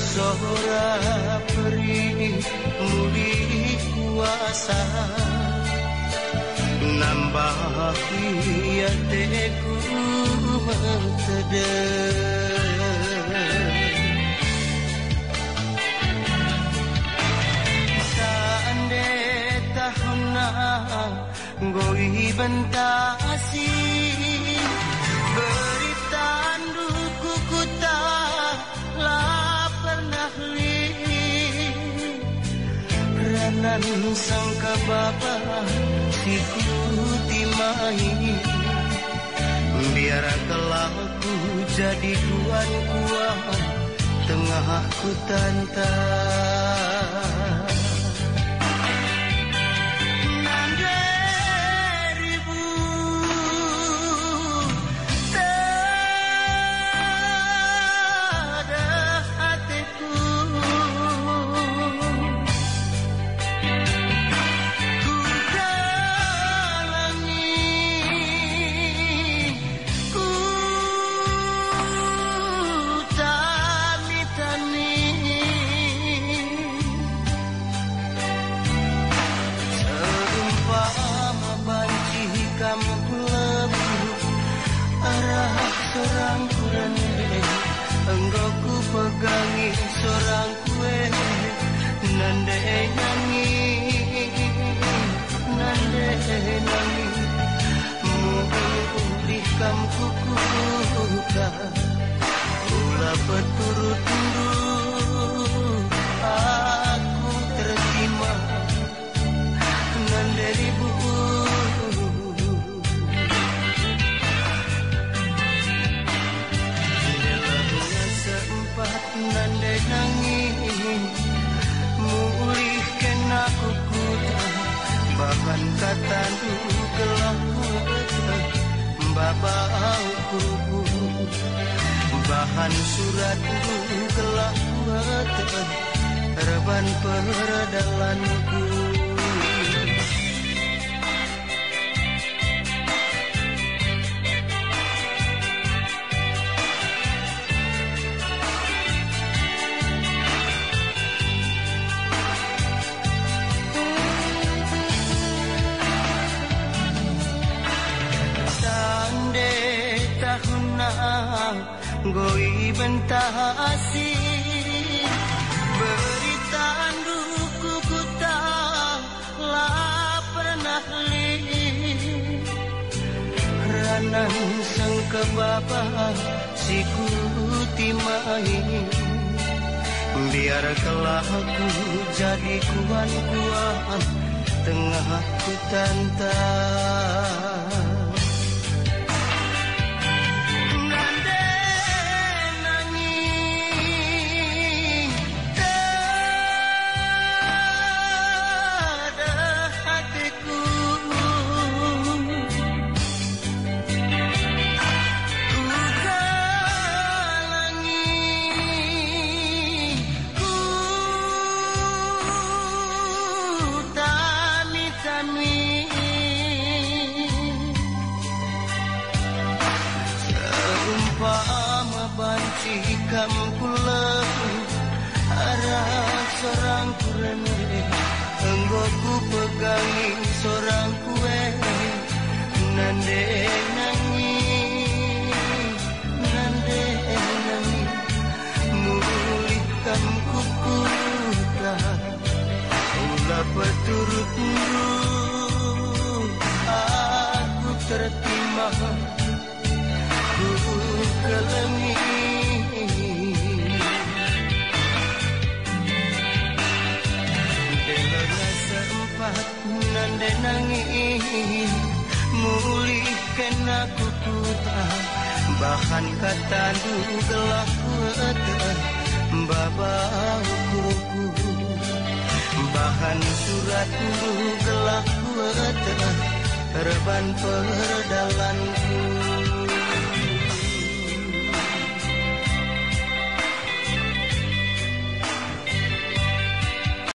Sora peri muli kuasa nambah hiateku mentede Sande tahuna goi bentasi beritaan duku kuta Ranan sangka bapa siku timai biar kelaku jadi tuan kuat tengah ku tantang pegangi seorang kue nande nangi mulihkan kukuka ulah berturut-turut aku terima nande ribu nande nangis mulihkan aku kuda bahkan kata kelaku babauku bahan surat kelaku reban perdalanku goi bentasi beritaan duku kuta lah pernah li ranan sangka bapa siku timai biar kelaku jadi kuan tengah ku tantang bancikan pulang arah seorang kurene enggo ku pegangi seorang kue nande nangi mulihkan kukuka ulah berturut-turut aku tertima kelengi Delana sempat nande nangis mulihkan aku kuta bahkan kata dugelah kuata babauku bahan surat dugelah kuata reban perdalanku